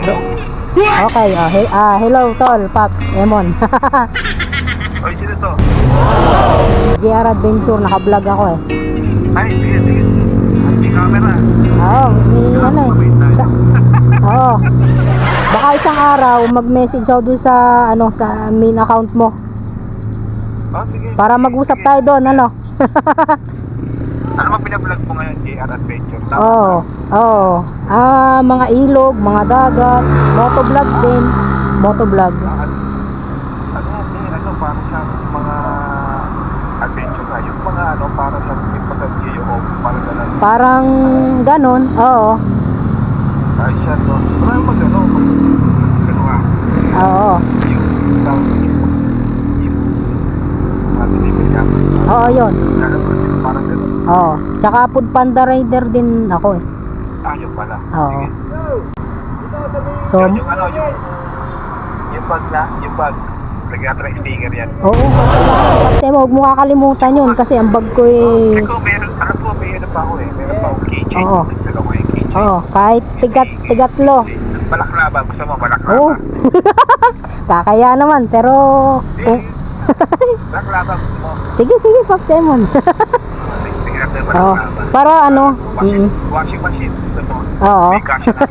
Okay, hello tol, Paps, Emon. Oy, sino to? JR Adventure, naka-vlog ako eh. Ay, sige, sige. May camera. Oo, may ano eh. Oo. Baka isang araw mag-message ako dun sa ano sa main account mo. Oh, sige. Para mag-usap tayo doon, ano? Ano bang pinablog mo ngayon, JR Adventure? Oo. Oo. Mga ilog, mga dagat, motovlog din. Motovlog. Ano, parang siyang mga adventure na. Yung mga ano, parang siyang ipag-geo o parang gano'n. Parang ganon, oo. Ay, siya to. Parang mag-ano, mag-ano ka. Oo. Yung sound, yung delivery app. Oo, yun. Parang gano'n. Oo. Tsaka Food Panda Rider din ako eh. Yung pala. Oo. Sige. So, Yung ano, yung bag na, yung bag. Nag-attract sticker yan. oo, kasi huwag mo kakalimutan yun kasi ang bag ko eh. Ako, alam ko, may ano pa ako eh. Meron pa akong keychain. Oo. Dalawa ko yung keychain. Oo, kahit tigatlo. Balaklava, gusto mo balaklava? Oo. Kakaya naman, pero kung... Balaklava, gusto mo? Sige, Paps Emon. Sige natin Oo. balaklava. Para ano? Washing machine, gusto mo? Oo. May cash na.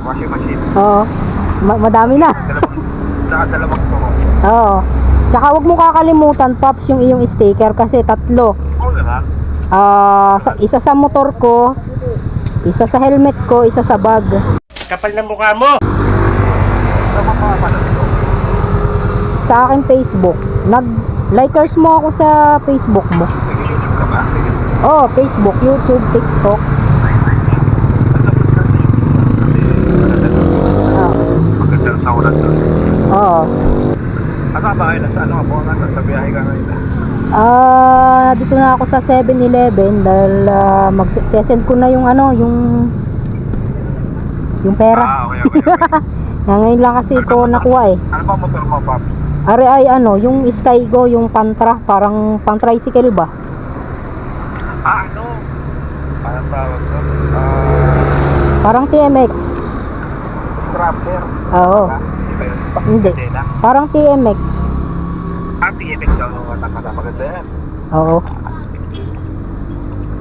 Washing machine. Oo. Madami na. Dalawang turo. Oo. Tsaka huwag mo kakalimutan, Paps, yung iyong sticker kasi tatlo. Oo naman. Isa sa motor ko, isa sa helmet ko, isa sa bag. Kapal ng mukha mo! Ano ba mga pala dito? Sa aking Facebook. Nag-likers mo ako sa Facebook mo. Nag-YouTube ka ba? Oh, Facebook, YouTube, TikTok. Magandang sa oras doon. Oo. Ano ba kayo? Ano ka po? Sa biyahe ka ngayon? Dito na ako sa 7-Eleven dahil mag-send ko na yung ano, yung pera. Okay. Ngayon lang kasi ko nakuha eh. Ano ba motor mo, Pop? Are ay ano, yung Skygo, yung Pantra, parang pang-tricycle ba? Ano? Parang tawag doon? Parang TMX. Traveler. Oo. Di ba yun? Hindi. Kadena? Parang TMX. TMX daw. Maganda yan. Oo.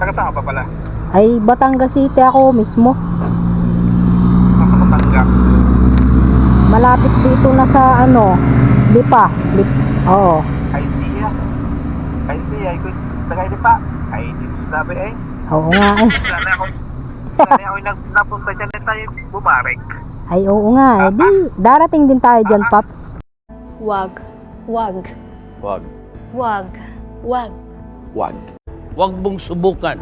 Taga pa pala? Ay, Batangas City ako mismo. Pampatangga. Malapit dito na sa ano, Lipa. Oo. Ay, siya. Tagay pa. Ay, dito sa sabi eh. Oo nga eh. Sana ako napunta dyan na tayo bumarek. Ay, oo nga eh. Di, darating din tayo dyan, Paps. Wag. Wag. Wag mong subukan.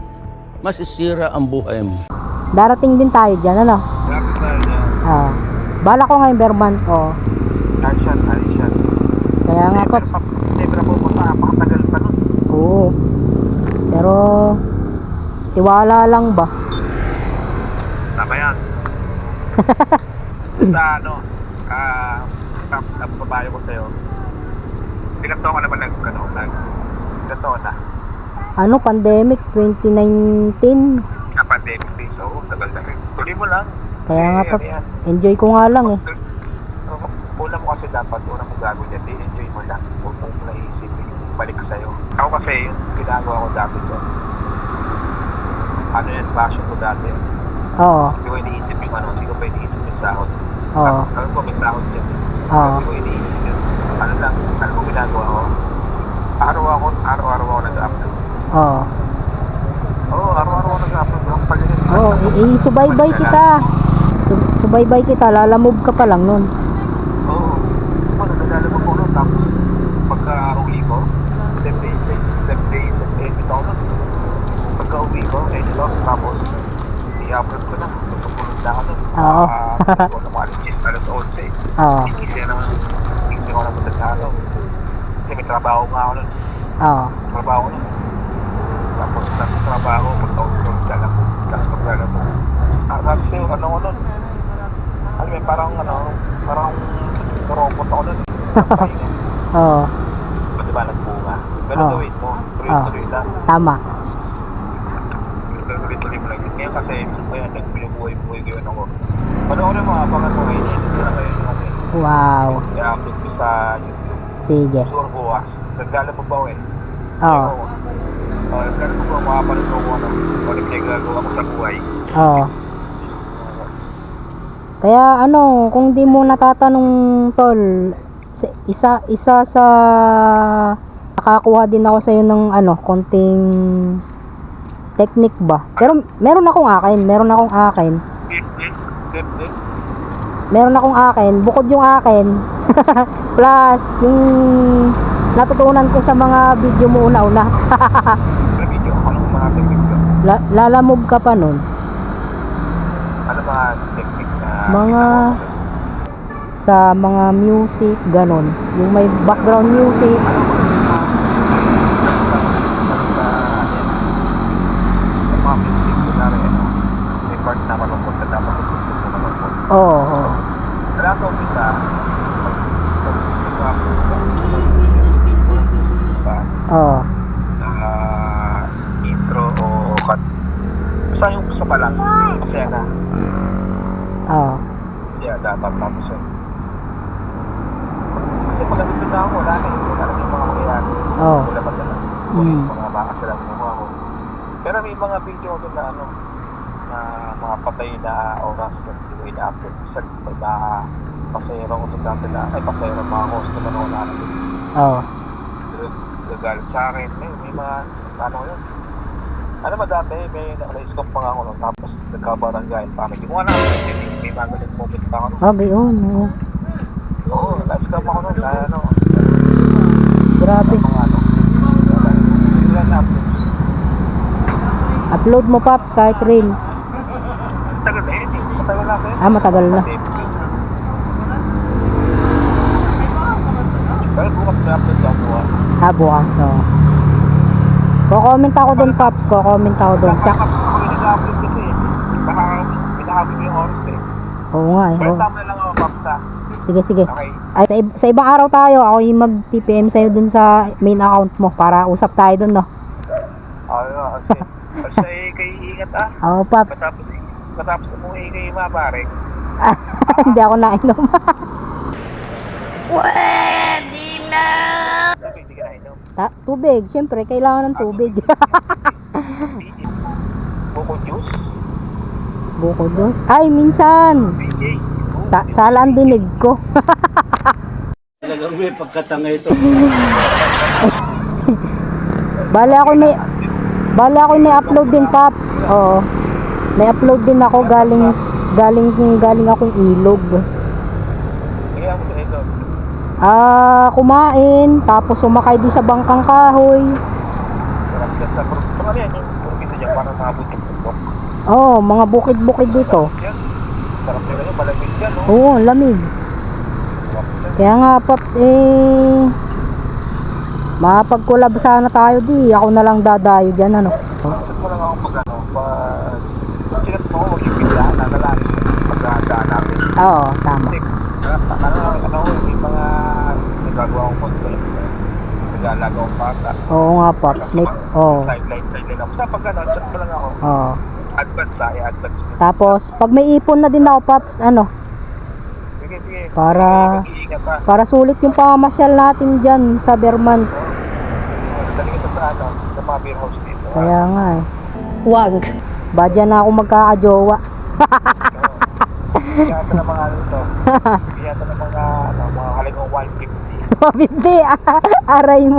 Masisira ang buhay mo. Darating din tayo dyan, ano? Lapit tayo dyan. Bala ko ngayon, Berman ko. Action. Kaya nga, Paps. Never na pupunta. Napakatagal pa nun. Oo. Pero, tiwala lang ba? Tama yan. Sa ano, papayo ko sa'yo. Ilang taon ka naman ilang taon na? Ano, pandemic 2019. Pandemic din. So, tagal na rin. Tuloy mo lang. Kaya nga, Paps. Enjoy ko nga lang eh. Una mo kasi dapat, una mo gago dyan, enjoy mo lang. Huwag mong naisip yung balik sa'yo. Ako kasi, yung ginagawa ko dati dyan, ano yan, passion ko dati. Oo. Hindi ko iniisip yung ano, hindi ko pa iniisip yung sahod. Oo. Alam ko, may sahod dyan. Oo. Hindi ko iniisip yun. Ano lang, ano ko ginagawa ko? Araw-araw ako nag-upload. Oo. Oo, araw-araw ako nag-upload. Yung pag-init. Oo, subaybay kita. Subaybay kita, lalamove ka pa lang nun. Oo. Naglalaba ko nun. Tapos, pagka-uwi ko, step day, edit ako nun. Pagka-uwi ko, edit ako. Tapos, i-upload ko na. Tutupulog na ako nun. Oo. Kung sa mga alas 11. Oo. Ikisi ako na punta sa araw. Kasi may trabaho nga ako nun. Oo. Trabaho ko nun. Tapos, sa trabaho, pagka-uwi ka lang. Tapos, maglalaba. Tapos, ano ko nun. Alam mo, parang robot ako nun. Oo. Diba, nagbunga. Ganun gawin mo. Tuloy-tuloy lang. Tama. Tuloy-tuloy mo lang. Ngayon kasi, ayan, nagbubuhay-buhay ko yun ako. Panoorin mo, abangan mo ngayon. Ito na kayo yung okay. Wow. I-upload ko sa YouTube. Sige. Sure bukas. Naglalabog ba eh? Oo. Naglalabog ba? Makapanood ko ano. Kung ano pinagagawa ko sa buhay. Oo. Kaya ano, kung di mo natatanong tol, isa sa nakakuha din ako sa iyo ng ano, konting technique ba. Pero meron akong akin. Meron akong akin, bukod yung akin. Plus yung natutunan ko sa mga video mo una-una. Sa video, anong mga technique ko? Lalamove ka pa nun. Ano mga technique na Mga sa mga music, ganon. Yung may background music. may part na malungkot na dapat gusto mo malungkot. Oo. Wala ka umpisa, Oo. intro o cut. Basta yung gusto pa lang, masaya na. Oo. Kaya dapat tapos yun. Kasi pag nandito na ako, wala na yung mga mangyayari. Oo. Wala pa na lang. Mm. Mga baka sila gumawa ko. Pero may mga video doon na ano, na mga patay na oras na hindi ko ina-upload. Isa may mga pasayro ko sa dati na, ay pasayro mga customer na wala na doon. Oo. Gagalit sa akin. May mga, ano yun. Ano ba dati, may na-stop pa nga ako nun, tapos nagkabarangay. Parang hindi ko nga namin, may mga galit moment pa ako nun. Okay, yun. Oo. Oo, na-stop ako nun, kaya ano. Grabe. Mga ano. Wala na-upload. Upload mo, Paps, kahit reels. Tagal na yun, matagal na ako yun. Ah, matagal na. Pero bukas na-upload lang bukas. Ah, bukas. Oo. Ko-comment ako doon, Paps. Ko-comment ako doon. Tsak. Ako yung nag-upload kasi eh. Baka pinakabot yung oras eh. Oo nga eh. Pero Oo. tama na lang ako, Papsa. Sige, sige. Okay. Ay, sa ibang araw tayo, ako yung mag-PPM sa'yo dun sa main account mo para usap tayo dun, no? Oo, okay. Basta eh, kayo ingat ah. Oo, Paps. Matapos na mo eh, kayo mabarek. Hindi ako nainom. Sabi, hindi ka na inom. Tubig, syempre, kailangan ng tubig. Buko juice? Buko Diyos. Ay, minsan. BJ. Sala ang dinig ko. Talagang may pagkatanga ito. Bala ako may upload din, Paps. Oo. May upload din ako galing akong Ilog. Kaya mo sa ito. Kumain, tapos sumakay dun sa bangkang kahoy. Sarap yan sa puro ano yan, yung puro dyan, parang mga butik-butok. Oo, mga bukid-bukid dito. Yan. Sarap nila yun, malamig yan, no? Oo, lamig. Sarap yan. Kaya nga, Paps, mapag-collab sana tayo di. Ako na lang dadayo dyan, ano. Gusto ko lang ako pag ano, pag sinet mo, huwag yung biglaan, nakalangin yung pagdaan natin. Oo, tama. Kasi, may mga nagagawa akong content. Nag-aalaga akong bata. Oo nga, Paps. Oo. Sideline ako. Sa pag ano, chat ko lang ako. Oo. Advance advance. Tapos, pag may ipon na din ako, Paps, ano, Sige. Para- Mag-iingat pa. para sulit yung pamamasyal natin dyan sa Vermont. Dali ka sa ano, sa mga beer house dito. Kaya nga eh. Wag. Badya na ako magkakajowa. Iyata ng mga ano ito. Iyata ng mga halagang 150. 50, aray mo.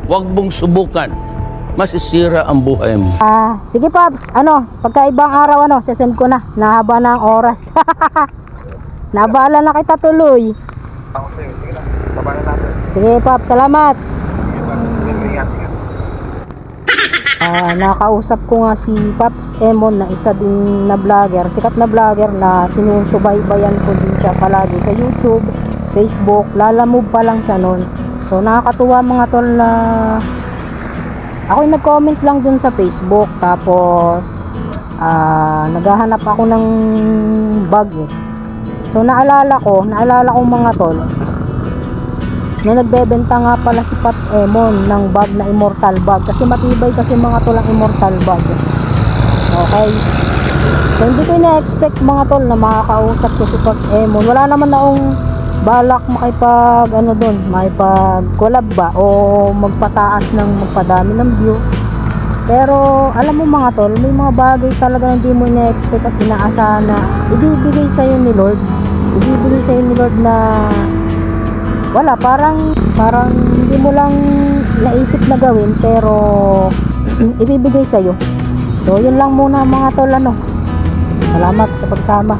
Huwag mong subukan. Masisira ang buhay mo. Sige, Paps, pagka ibang araw, sesend ko na. Nahaba na ang oras. Nabala na kita tuloy. Ako sa'yo, sige lang. Sabayan natin. Sige, Paps, salamat. Ingat. Nakausap ko nga si Paps Emon na isa din na vlogger, sikat na vlogger na sinusubaybayan ko din siya palagi sa YouTube, Facebook, Lalamove pa lang siya nun. So nakakatuwa mga tol na ako yung nag-comment lang dun sa Facebook, tapos naghahanap ako ng bag eh. So naalala ko mga tol na nagbebenta nga pala si Paps Emon ng bag na immortal bag, kasi matibay kasi mga tol ang immortal bag. Okay, So hindi ko ina-expect mga tol na makakausap ko si Pops Emon. Wala naman akong balak makipag ano doon, makipag collab ba o magpataas ng magpadami ng views. Pero alam mo mga tol, may mga bagay talaga na hindi mo ina-expect at inaasahan na ibibigay sa'yo ni Lord. Ibibigay sa'yo ni Lord na wala, parang hindi mo lang naisip na gawin pero ibibigay sa'yo. So yun lang muna mga tol, ano. Salamat sa pagsama.